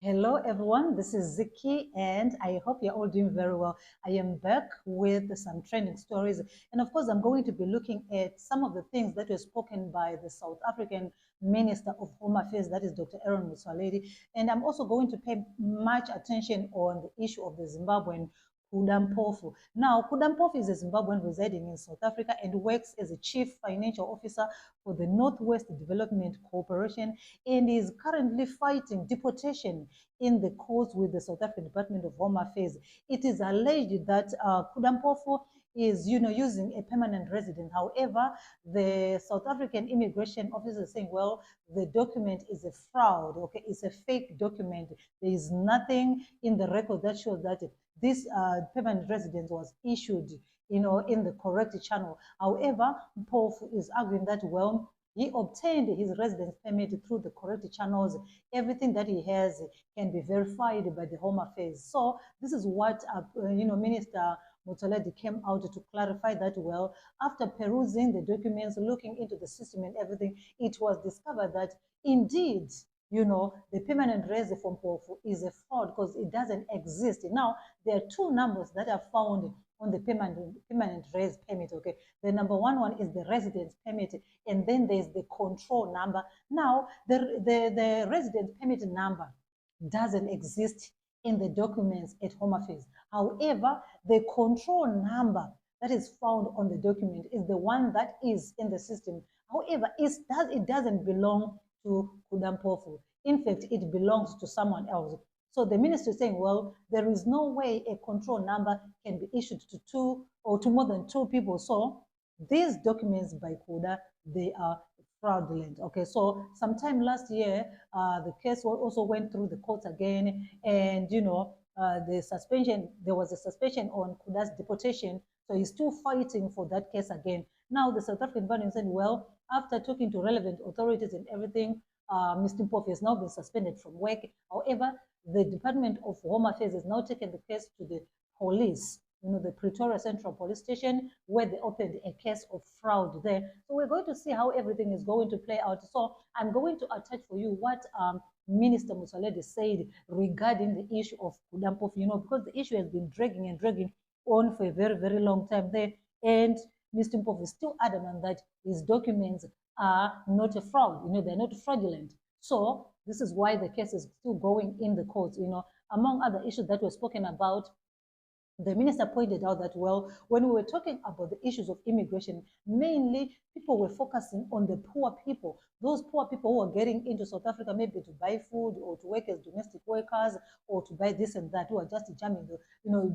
Hello, everyone. This is Ziki, and I hope you're all doing very well. I am back with some trending stories. And of course, I'm going to be looking at some of the things that were spoken by the South African Minister of Home Affairs, that is Dr. Aaron Motsoaledi. And I'm also going to pay much attention on the issue of the Zimbabwean Khuda Mpofu. Now, Khuda Mpofu is a Zimbabwean residing in South Africa and works as a chief financial officer for the Northwest Development Corporation and is currently fighting deportation in the courts with the South African Department of Home Affairs. It is alleged that Khuda Mpofu is, using a permanent resident. However, the South African immigration officer is saying, well, the document is a fraud, okay? It's a fake document. There is nothing in the record that shows that this permanent residence was issued, in the correct channel. However, Mpofu is arguing that, well, he obtained his residence permit through the correct channels. Everything that he has can be verified by the Home Affairs. So this is what, Minister Motsoaledi came out to clarify that, well, after perusing the documents, looking into the system and everything, it was discovered that indeed, the permanent residence from Mpofu is a fraud because it doesn't exist. Now, there are two numbers that are found on the permanent res permit, okay? The number one is the residence permit, and then there's the control number. Now, the residence permit number doesn't exist in the documents at Home Affairs. However, the control number that is found on the document is the one that is in the system. However, it doesn't belong to Khuda Mpofu. In fact, it belongs to someone else. So the minister is saying, well, there is no way a control number can be issued to two or to more than two people. So these documents by Khuda, they are fraudulent. Okay, so sometime last year, the case also went through the courts again, and there was a suspension on Khuda's deportation, so he's still fighting for that case again. Now the South African government said, well, after talking to relevant authorities and everything, Mr. Mpofu has now been suspended from work. However, the Department of Home Affairs has now taken the case to the police, the Pretoria Central Police Station, where they opened a case of fraud there. So we're going to see how everything is going to play out. So I'm going to attach for you what Minister Motsoaledi said regarding the issue of Khuda Mpofu, because the issue has been dragging and dragging on for a very, very long time there. And Mr. Mpofu is still adamant that his documents are not a fraud, they're not fraudulent. So this is why the case is still going in the courts, among other issues that were spoken about. The minister pointed out that, well, when we were talking about the issues of immigration, mainly people were focusing on the poor people, those poor people who are getting into South Africa maybe to buy food or to work as domestic workers or to buy this and that, who are just jamming the,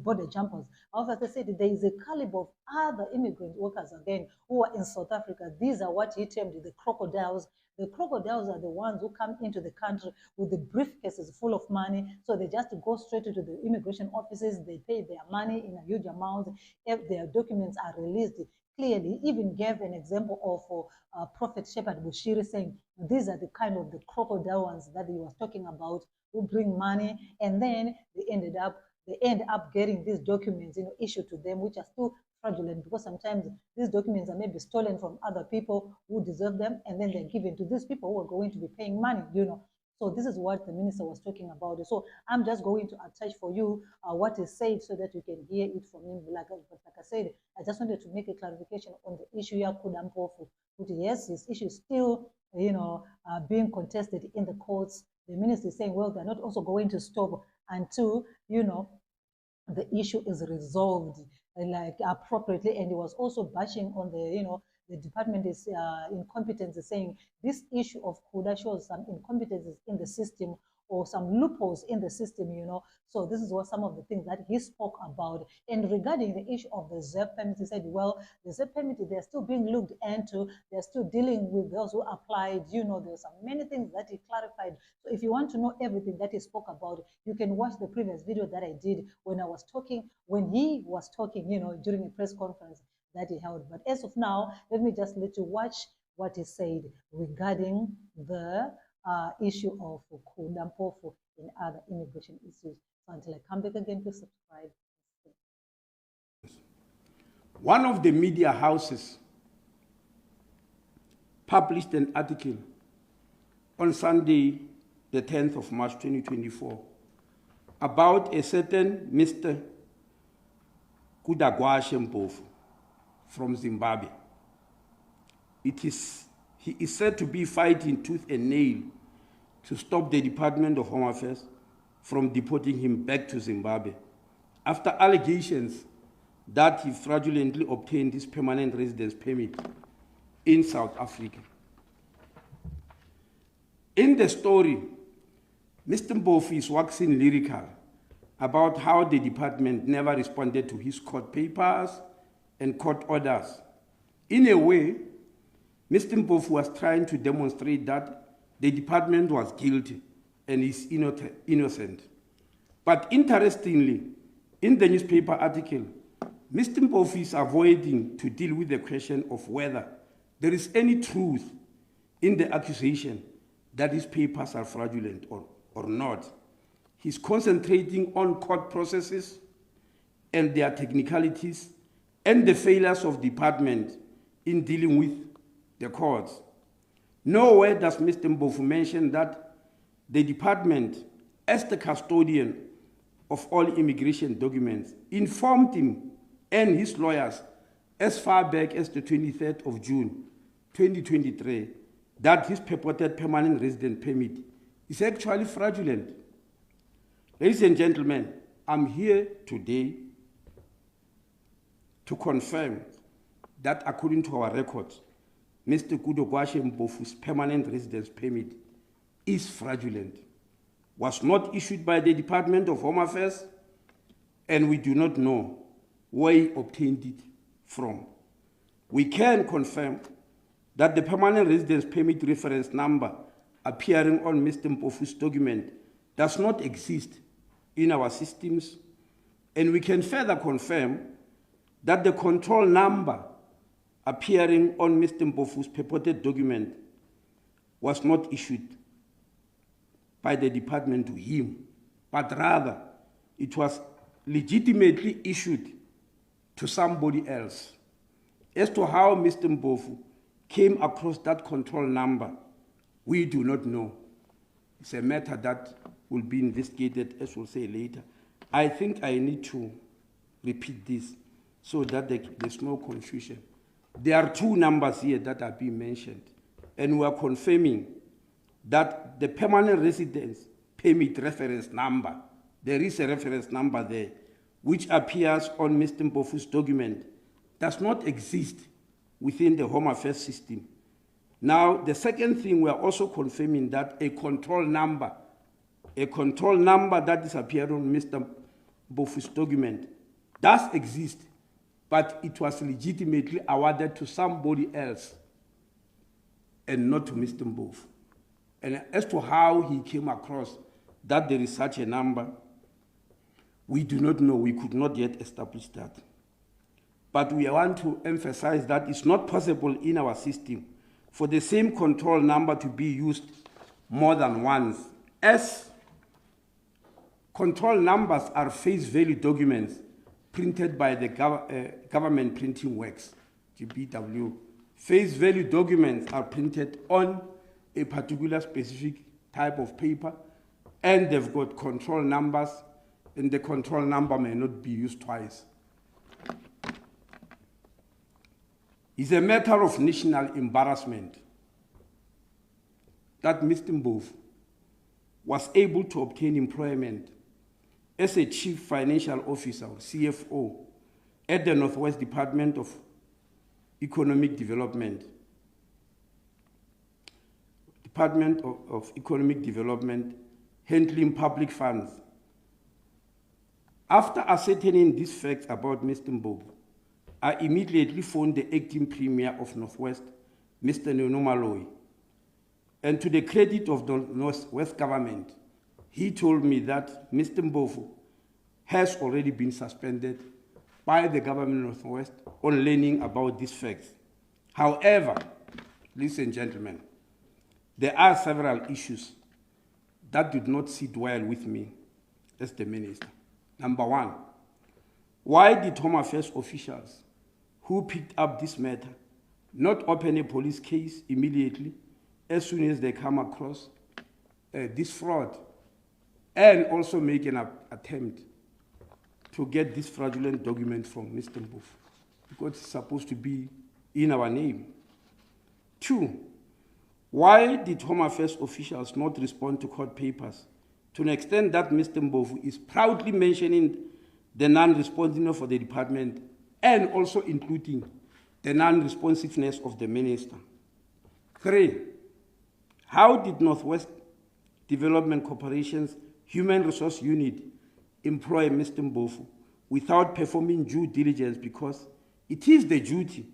border jumpers. However, as I said, there is a caliber of other immigrant workers again who are in South Africa. These are what he termed the crocodiles. The crocodiles are the ones who come into the country with the briefcases full of money. So they just go straight to the immigration offices. They pay their money in a huge amount. If their documents are released clearly, even gave an example of Prophet Shepherd Bushiri saying, these are the kind of the crocodile ones that he was talking about, who bring money, and then they end up getting these documents, issued to them, which are still fraudulent, because sometimes these documents are maybe stolen from other people who deserve them, and then they're given to these people who are going to be paying money, So this is what the minister was talking about. So I'm just going to attach for you what is said so that you can hear it from him. Like I said, I just wanted to make a clarification on the issue here, Khuda Mpofu. Yes, his issue is still, being contested in the courts. The minister is saying, well, they're not also going to stop until, the issue is resolved like appropriately. And he was also bashing on the department is incompetence, saying this issue of Khuda shows some incompetences in the system or some loopholes in the system, So this is what some of the things that he spoke about. And regarding the issue of the ZEP permit, he said, well, the ZEP permit, they're still being looked into. They're still dealing with those who applied. There's some many things that he clarified. So if you want to know everything that he spoke about, you can watch the previous video that I did when he was talking, during a press conference that he held. But as of now, let me just let you watch what he said regarding the issue of Khuda Mpofu and other immigration issues. So until I come back again, please subscribe. One of the media houses published an article on Sunday the 10th of March 2024, about a certain Mr. Kudagwashe Mpofu from Zimbabwe. He is said to be fighting tooth and nail to stop the Department of Home Affairs from deporting him back to Zimbabwe after allegations that he fraudulently obtained his permanent residence permit in South Africa. In the story, Mr. Mpofu is waxing lyrical about how the department never responded to his court papers and court orders. In a way, Mr. Mpofu was trying to demonstrate that the department was guilty and is innocent. But interestingly, in the newspaper article, Mr. Mpofu is avoiding to deal with the question of whether there is any truth in the accusation that his papers are fraudulent or not. He's concentrating on court processes and their technicalities and the failures of the department in dealing with the courts. Nowhere does Mr. Mpofu mention that the department, as the custodian of all immigration documents, informed him and his lawyers as far back as the 23rd of June 2023 that his purported permanent resident permit is actually fraudulent. Ladies and gentlemen, I'm here today to confirm that according to our records, Mr. Kudagwashe Mpofu's permanent residence permit is fraudulent, was not issued by the Department of Home Affairs, and we do not know where he obtained it from. We can confirm that the permanent residence permit reference number appearing on Mr. Mpofu's document does not exist in our systems, and we can further confirm that the control number appearing on Mr. Mpofu's purported document was not issued by the department to him, but rather it was legitimately issued to somebody else. As to how Mr. Mpofu came across that control number, we do not know. It's a matter that will be investigated, as we'll say later. I think I need to repeat this so that there's no confusion. There are two numbers here that are being mentioned, and we are confirming that the permanent residence permit reference number, there is a reference number there, which appears on Mr. Mpofu's document, does not exist within the Home Affairs system. Now, the second thing, we are also confirming that a control number that is appearing on Mr. Mpofu's document does exist, but it was legitimately awarded to somebody else and not to Mr. Mpofu. And as to how he came across that there is such a number, we do not know. We could not yet establish that. But we want to emphasize that it's not possible in our system for the same control number to be used more than once, as control numbers are face value documents printed by the government printing works, GPW. Face value documents are printed on a particular specific type of paper, and they've got control numbers, and the control number may not be used twice. It's a matter of national embarrassment that Mr. Mpofu was able to obtain employment as a Chief Financial Officer, or CFO, at the Northwest Department of Economic Development. Department of Economic Development, handling public funds. After ascertaining these facts about Mr. Mpofu, I immediately phoned the acting Premier of Northwest, Mr. Nonomaloyi. And to the credit of the Northwest government, he told me that Mr. Mpofu has already been suspended by the government of Northwest on learning about these facts. However, ladies and gentlemen, there are several issues that did not sit well with me as the minister. Number one, why did Home Affairs officials who picked up this matter not open a police case immediately as soon as they come across this fraud and also make an attempt to get this fraudulent document from Mr. Mbofu, because it's supposed to be in our name. 2, why did Home Affairs officials not respond to court papers to an extent that Mr. Mbofu is proudly mentioning the non-responsiveness for the department and also including the non-responsiveness of the minister? 3, how did Northwest Development Corporation's Human Resource Unit employ Mr. Mbofu without performing due diligence, because it is the duty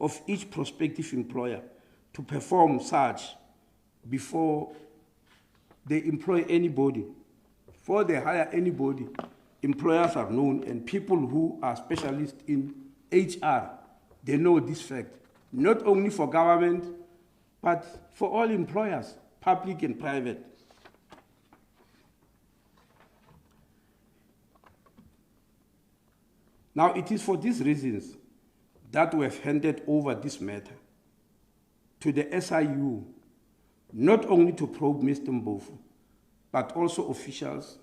of each prospective employer to perform such before they employ anybody? Before they hire anybody, employers are known, and people who are specialists in HR, they know this fact, not only for government, but for all employers, public and private. Now, it is for these reasons that we have handed over this matter to the SIU, not only to probe Mr. Mbofu, but also officials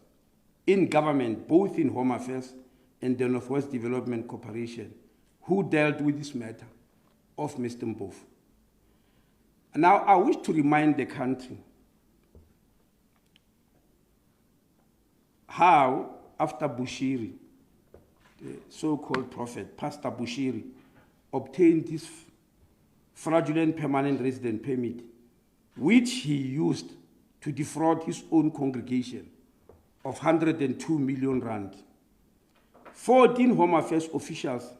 in government, both in Home Affairs and the Northwest Development Corporation, who dealt with this matter of Mr. Mbofu. Now, I wish to remind the country how, after Bushiri, the so-called prophet, Pastor Bushiri, obtained this fraudulent permanent resident permit, which he used to defraud his own congregation of 102 million rand. 14 Home Affairs officials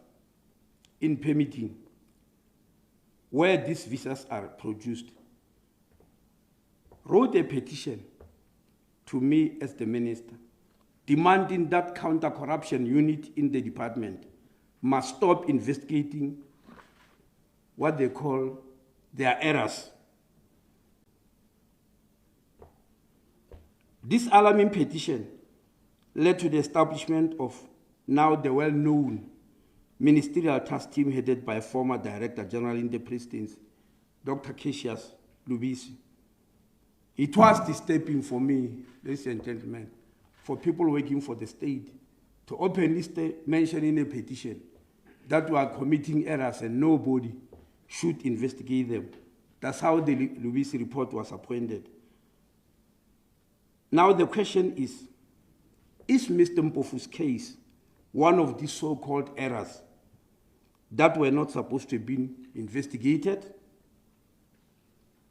in permitting, where these visas are produced, wrote a petition to me as the minister, demanding that counter-corruption unit in the department must stop investigating what they call their errors. This alarming petition led to the establishment of now the well-known ministerial task team headed by former Director General in the Presidency, Dr. Cassius Lubisi. It was disturbing for me, ladies and gentlemen, for people working for the state to openly mention in a petition that we are committing errors and nobody should investigate them. That's how the Lubisi report was appointed. Now the question is Mr. Mbofu's case one of these so-called errors that were not supposed to have been investigated?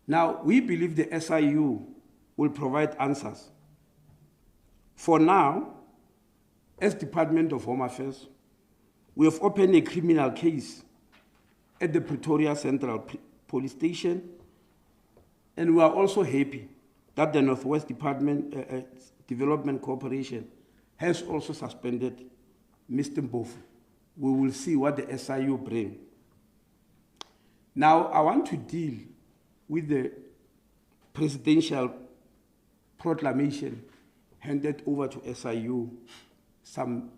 Now, we believe the SIU will provide answers. For now, as Department of Home Affairs, we have opened a criminal case at the Pretoria Central Police Station, and we are also happy that the Northwest Development Corporation has also suspended Mr. Mbofu. We will see what the SIU bring. Now, I want to deal with the presidential proclamation handed over to SIU some